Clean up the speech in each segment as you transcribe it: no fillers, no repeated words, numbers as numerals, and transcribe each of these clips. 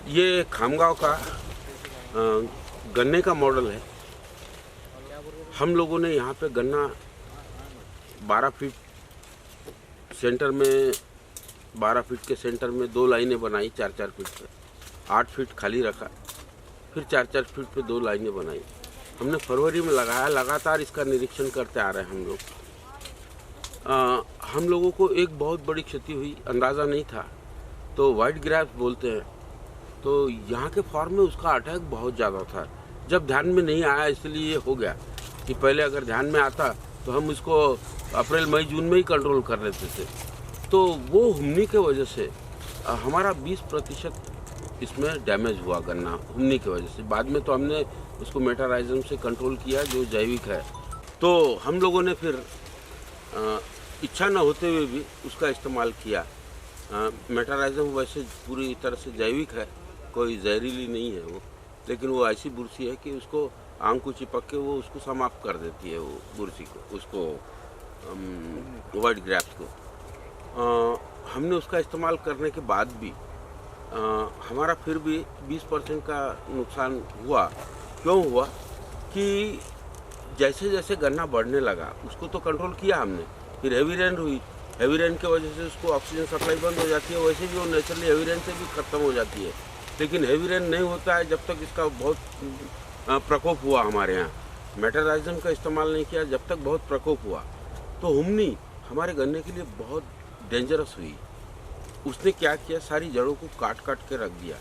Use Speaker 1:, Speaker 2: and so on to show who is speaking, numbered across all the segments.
Speaker 1: ये खामगांव का गन्ने का मॉडल है। हम लोगों ने यहाँ पे गन्ना 12 फीट सेंटर में 12 फीट के सेंटर में 2 लाइनें बनाई 4-4 फीट पे, 8 फीट खाली रखा, फिर 4-4 फीट पे 2 लाइनें बनाई। हमने फरवरी में लगाया, लगातार इसका निरीक्षण करते आ रहे हैं हम लोग। हम लोगों को एक बहुत बड़ी क्षति हुई, अंदाज़ा नहीं था। तो वाइट ग्रैप्स बोलते हैं, तो यहाँ के फार्म में उसका अटैक बहुत ज़्यादा था। जब ध्यान में नहीं आया इसलिए ये हो गया कि पहले अगर ध्यान में आता तो हम इसको अप्रैल मई जून में ही कंट्रोल कर लेते थे। तो वो हुमनी के वजह से हमारा 20% इसमें डैमेज हुआ गन्ना, हुमनी की वजह से। बाद में तो हमने उसको मेटाराइजम से कंट्रोल किया जो जैविक है। तो हम लोगों ने फिर इच्छा न होते हुए भी उसका इस्तेमाल किया। मेटाराइजम वैसे पूरी तरह से जैविक है, कोई जहरीली नहीं है वो, लेकिन वो ऐसी बुरसी है कि उसको आम को चिपक के वो उसको समाप्त कर देती है, वो बुरसी को, उसको वाइट ग्रैप्स को। हमने उसका इस्तेमाल करने के बाद भी हमारा फिर भी 20% का नुकसान हुआ। क्यों हुआ कि जैसे जैसे गन्ना बढ़ने लगा उसको तो कंट्रोल किया हमने, फिर हेवी रेन हुई, हेवी रेन की वजह से उसको ऑक्सीजन सप्लाई बंद हो जाती है। वैसे भी वो नेचुरली हेवी रेन से भी ख़त्म हो जाती है, लेकिन हेवी रेन नहीं होता है जब तक इसका बहुत प्रकोप हुआ। हमारे यहाँ मेटाराइजम का इस्तेमाल नहीं किया जब तक बहुत प्रकोप हुआ। तो हुमनी हमारे गन्ने के लिए बहुत डेंजरस हुई। उसने क्या किया, सारी जड़ों को काट काट के रख दिया।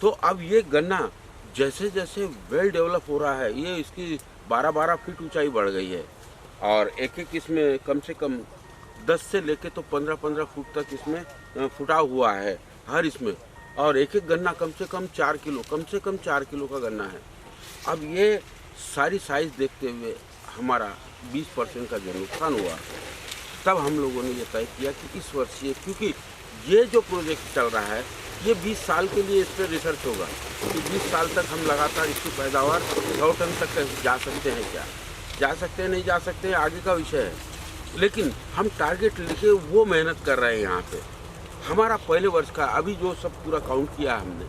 Speaker 1: तो अब ये गन्ना जैसे जैसे वेल डेवलप हो रहा है, ये इसकी 12-12 फीट ऊंचाई बढ़ गई है, और एक एक इसमें कम से कम 10 से लेके तो 15-15 फुट तक इसमें फुटा हुआ है हर इसमें। और एक एक गन्ना कम से कम 4 किलो, कम से कम 4 किलो का गन्ना है। अब ये सारी साइज देखते हुए हमारा 20% का जो नुकसान हुआ, तब हम लोगों ने ये तय किया कि इस वर्ष ये, क्योंकि ये जो प्रोजेक्ट चल रहा है ये 20 साल के लिए इस पर रिसर्च होगा कि 20 साल तक हम लगातार इसकी पैदावार 100 टन तक जा सकते हैं, क्या जा सकते हैं, नहीं जा सकते हैं, आगे का विषय है। लेकिन हम टारगेट लेके वो मेहनत कर रहे हैं यहाँ पे। हमारा पहले वर्ष का अभी जो सब पूरा काउंट किया हमने,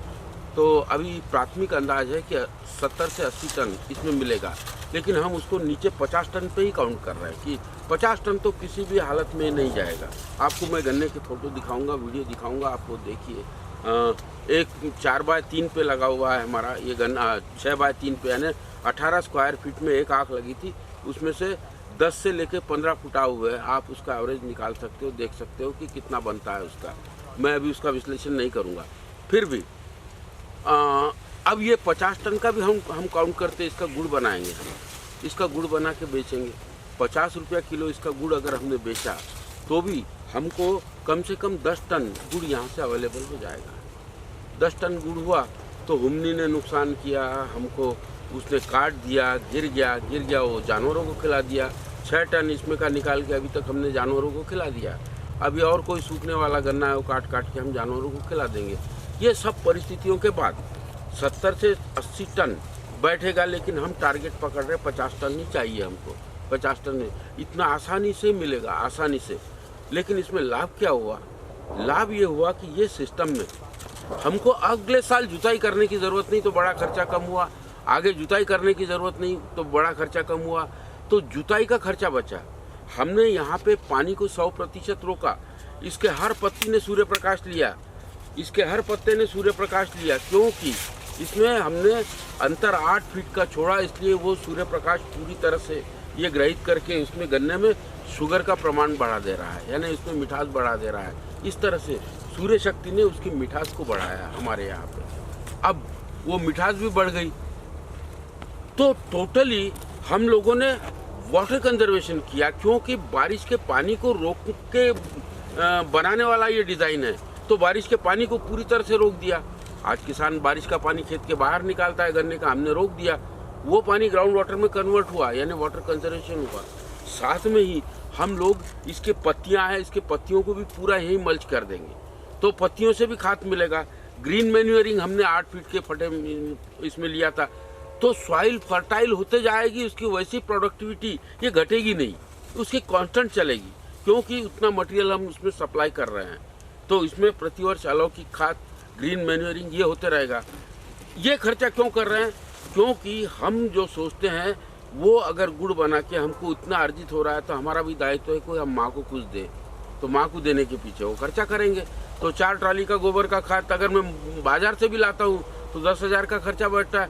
Speaker 1: तो अभी प्राथमिक अंदाज है कि 70 से 80 टन इसमें मिलेगा, लेकिन हम उसको नीचे 50 टन पे ही काउंट कर रहे हैं कि 50 टन तो किसी भी हालत में नहीं जाएगा। आपको मैं गन्ने की फ़ोटो दिखाऊंगा, वीडियो दिखाऊंगा, आप वो देखिए। एक 4x3 पे लगा हुआ है हमारा ये गन्ना, 6x3 पे, यानी 18 स्क्वायर फीट में एक आँख लगी थी। उसमें से 10 से लेके 15 फुटा हुए है। आप उसका एवरेज निकाल सकते हो, देख सकते हो कि कितना बनता है उसका। मैं अभी उसका विश्लेषण नहीं करूँगा। फिर भी अब ये 50 टन का भी हम काउंट करते इसका गुड़ बनाएंगे। हम इसका गुड़ बना के बेचेंगे। 50 रुपया किलो इसका गुड़ अगर हमने बेचा तो भी हमको कम से कम 10 टन गुड़ यहाँ से अवेलेबल हो जाएगा। 10 टन गुड़ हुआ तो हुमनी ने नुकसान किया हमको, उसने काट दिया, गिर गया, वो जानवरों को खिला दिया। 6 टन इसमें का निकाल के अभी तक हमने जानवरों को खिला दिया। अभी और कोई सूखने वाला गन्ना है, वो काट काट के हम जानवरों को खिला देंगे। ये सब परिस्थितियों के बाद 70 से 80 टन बैठेगा, लेकिन हम टारगेट पकड़ रहे 50 टन ही चाहिए हमको। 50 टन इतना आसानी से मिलेगा, आसानी से। लेकिन इसमें लाभ क्या हुआ? लाभ ये हुआ कि ये सिस्टम में हमको अगले साल जुताई करने की ज़रूरत नहीं, तो बड़ा खर्चा कम हुआ। आगे जुताई करने की ज़रूरत नहीं, तो बड़ा खर्चा कम हुआ, तो जुताई का खर्चा बचा। हमने यहाँ पे पानी को 100% रोका। इसके हर पत्ती ने सूर्य प्रकाश लिया, इसके हर पत्ते ने सूर्य प्रकाश लिया, क्योंकि इसमें हमने अंतर 8 फीट का छोड़ा, इसलिए वो सूर्य प्रकाश पूरी तरह से ये ग्रहित करके उसमें गन्ने में शुगर का प्रमाण बढ़ा दे रहा है, यानी इसमें मिठास बढ़ा दे रहा है। इस तरह से सूर्य शक्ति ने उसकी मिठास को बढ़ाया हमारे यहाँ पे। अब वो मिठास भी बढ़ गई, तो टोटली हम लोगों ने वाटर कंजर्वेशन किया, क्योंकि बारिश के पानी को रोक के बनाने वाला ये डिज़ाइन है। तो बारिश के पानी को पूरी तरह से रोक दिया। आज किसान बारिश का पानी खेत के बाहर निकालता है गन्ने का, हमने रोक दिया। वो पानी ग्राउंड वाटर में कन्वर्ट हुआ, यानी वाटर कंजर्वेशन हुआ। साथ में ही हम लोग इसके पत्तियां हैं, इसके पत्तियों को भी पूरा यही मल्च कर देंगे, तो पत्तियों से भी खाद मिलेगा। ग्रीन मैन्यूरिंग हमने 8 फीट के फटे इसमें लिया था, तो सॉइल फर्टाइल होते जाएगी, उसकी वैसी प्रोडक्टिविटी ये घटेगी नहीं, उसकी कांस्टेंट चलेगी, क्योंकि उतना मटेरियल हम उसमें सप्लाई कर रहे हैं। तो इसमें प्रतिवर्ष अलौकिक खाद ग्रीन मैन्योरिंग, ये होते रहेगा। ये खर्चा क्यों कर रहे हैं? क्योंकि हम जो सोचते हैं वो अगर गुड़ बना के हमको इतना अर्जित हो रहा है तो हमारा भी दायित्व है कोई हम माँ को कुछ दे, तो माँ को देने के पीछे वो खर्चा करेंगे। तो 4 ट्राली का गोबर का खाद अगर मैं बाजार से भी लाता हूँ तो 10,000 का खर्चा बैठता है,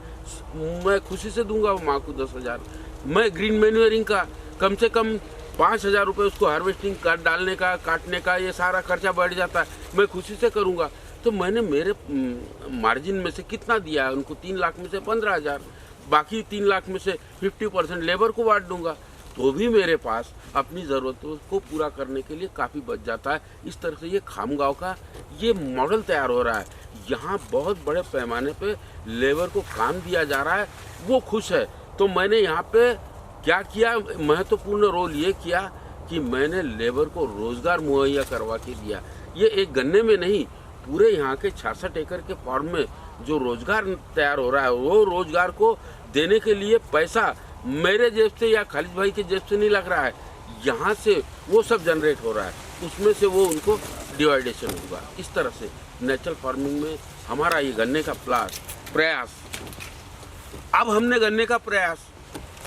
Speaker 1: मैं खुशी से दूंगा वो माँ को 10,000। मैं ग्रीन मैन्योरिंग का कम से कम 5,000 रुपये उसको हार्वेस्टिंग कर डालने का, काटने का, ये सारा खर्चा बढ़ जाता है, मैं खुशी से करूँगा। तो मैंने मेरे मार्जिन में से कितना दिया है उनको? 3 लाख में से 15,000, बाकी 3 लाख में से 50% लेबर को बांट दूंगा, तो भी मेरे पास अपनी ज़रूरतों को पूरा करने के लिए काफ़ी बच जाता है। इस तरह से ये खामगांव का ये मॉडल तैयार हो रहा है। यहाँ बहुत बड़े पैमाने पे लेबर को काम दिया जा रहा है, वो खुश है। तो मैंने यहाँ पे क्या किया, महत्वपूर्ण रोल ये किया कि मैंने लेबर को रोज़गार मुहैया करवा के दिया। ये एक गन्ने में नहीं, पूरे यहाँ के 66 एकड़ के फार्म में जो रोज़गार तैयार हो रहा है, वो रोज़गार को देने के लिए पैसा मेरे जेब से या खालिद भाई के जेब से नहीं लग रहा है, यहाँ से वो सब जनरेट हो रहा है, उसमें से वो उनको डिवाइडेशन होगा। इस तरह से नेचुरल फार्मिंग में हमारा ये गन्ने का प्रयास। अब हमने गन्ने का प्रयास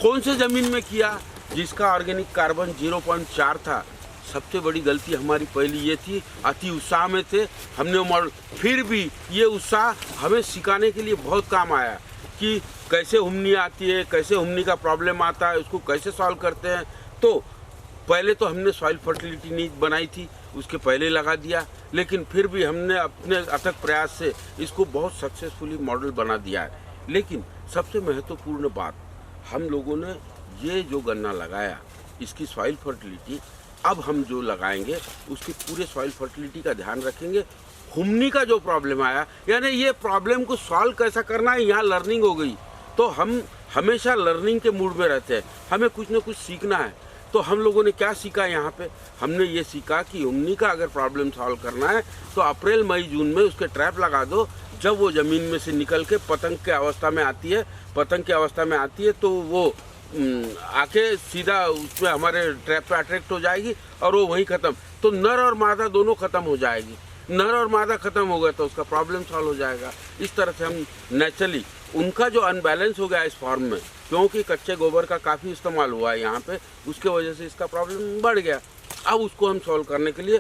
Speaker 1: कौन से ज़मीन में किया? जिसका ऑर्गेनिक कार्बन 0.4 था। सबसे बड़ी गलती हमारी पहली ये थी, अति उत्साह में थे हमने वो मॉडल। फिर भी ये उत्साह हमें सिखाने के लिए बहुत काम आया कि कैसे हुमनी आती है, कैसे हुमनी का प्रॉब्लम आता है, उसको कैसे सॉल्व करते हैं। तो पहले तो हमने सॉइल फर्टिलिटी नीति बनाई थी, उसके पहले लगा दिया, लेकिन फिर भी हमने अपने अथक प्रयास से इसको बहुत सक्सेसफुली मॉडल बना दिया है। लेकिन सबसे महत्वपूर्ण बात, हम लोगों ने ये जो गन्ना लगाया इसकी सॉइल फर्टिलिटी अब हम जो लगाएंगे उसकी पूरे सॉइल फर्टिलिटी का ध्यान रखेंगे। हुमनी का जो प्रॉब्लम आया, यानी ये प्रॉब्लम को सॉल्व कैसा करना है, यहाँ लर्निंग हो गई। तो हम हमेशा लर्निंग के मूड में रहते हैं, हमें कुछ ना कुछ सीखना है। तो हम लोगों ने क्या सीखा यहाँ पे? हमने ये सीखा कि हुमनी का अगर प्रॉब्लम सॉल्व करना है तो अप्रैल मई जून में उसके ट्रैप लगा दो। जब वो ज़मीन में से निकल के पतंग के अवस्था में आती है, तो वो आके सीधा उसमें हमारे ट्रैप पे अट्रैक्ट हो जाएगी और वो वहीं ख़त्म। तो नर और मादा दोनों ख़त्म हो जाएगी। नर और मादा ख़त्म हो गए तो उसका प्रॉब्लम सॉल्व हो जाएगा। इस तरह से हम नेचुरली उनका जो अनबैलेंस हो गया इस फॉर्म में, क्योंकि कच्चे गोबर का काफ़ी इस्तेमाल हुआ है यहाँ पे, उसके वजह से इसका प्रॉब्लम बढ़ गया। अब उसको हम सॉल्व करने के लिए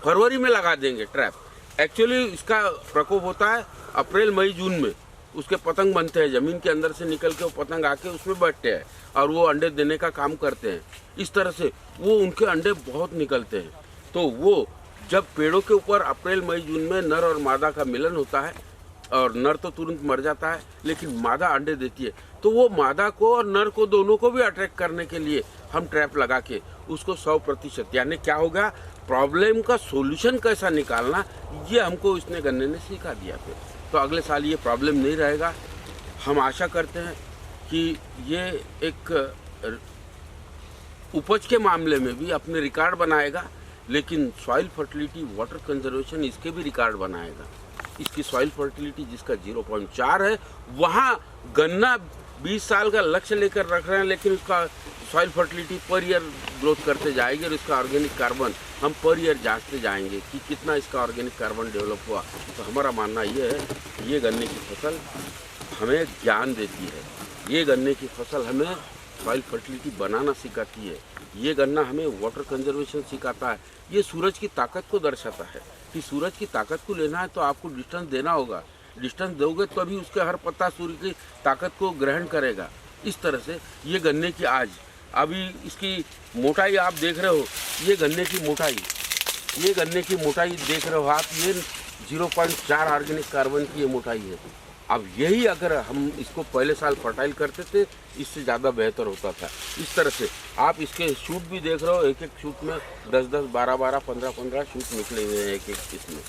Speaker 1: फरवरी में लगा देंगे ट्रैप। एक्चुअली इसका प्रकोप होता है अप्रैल मई जून में। उसके पतंग बनते हैं, ज़मीन के अंदर से निकल के वो पतंग आके उसमें बैठते हैं और वो अंडे देने का काम करते हैं। इस तरह से वो उनके अंडे बहुत निकलते हैं। तो वो जब पेड़ों के ऊपर अप्रैल मई जून में नर और मादा का मिलन होता है, और नर तो तुरंत मर जाता है लेकिन मादा अंडे देती है, तो वो मादा को और नर को दोनों को भी अट्रैक्ट करने के लिए हम ट्रैप लगा के उसको 100%, यानी क्या होगा, प्रॉब्लम का सोल्यूशन कैसा निकालना, ये हमको इसने गन्ने ने सिखा दिया। फिर तो अगले साल ये प्रॉब्लम नहीं रहेगा। हम आशा करते हैं कि ये एक उपज के मामले में भी अपने रिकॉर्ड बनाएगा, लेकिन सॉइल फर्टिलिटी, वाटर कंजर्वेशन, इसके भी रिकॉर्ड बनाएगा। इसकी सॉइल फर्टिलिटी जिसका 0.4 है, वहाँ गन्ना 20 साल का लक्ष्य लेकर रख रहे हैं, लेकिन उसका soil fertility per year growth करते जाएगी और इसका ऑर्गेनिक कार्बन हम पर ईयर जांचते जाएंगे कि कितना इसका ऑर्गेनिक कार्बन डेवलप हुआ। तो हमारा मानना ये है, ये गन्ने की फसल हमें ज्ञान देती है, ये गन्ने की फसल हमें सॉइल फर्टिलिटी बनाना सिखाती है, ये गन्ना हमें वाटर कंजर्वेशन सिखाता है। ये सूरज की ताकत को दर्शाता है कि सूरज की ताकत को लेना है तो आपको डिस्टेंस देना होगा, डिस्टेंस दोगे तो अभी उसके हर पत्ता सूर्य की ताकत को ग्रहण करेगा। इस तरह से ये गन्ने की आज अभी इसकी मोटाई आप देख रहे हो, ये गन्ने की मोटाई देख रहे हो आप, ये 0.4 ऑर्गेनिक कार्बन की ये मोटाई है। अब यही अगर हम इसको पहले साल फर्टाइल करते थे, इससे ज़्यादा बेहतर होता था। इस तरह से आप इसके शूट भी देख रहे हो, एक एक शूट में 10-10, 12-12, 15-15 शूट निकले हुए हैं एक एक इसमें।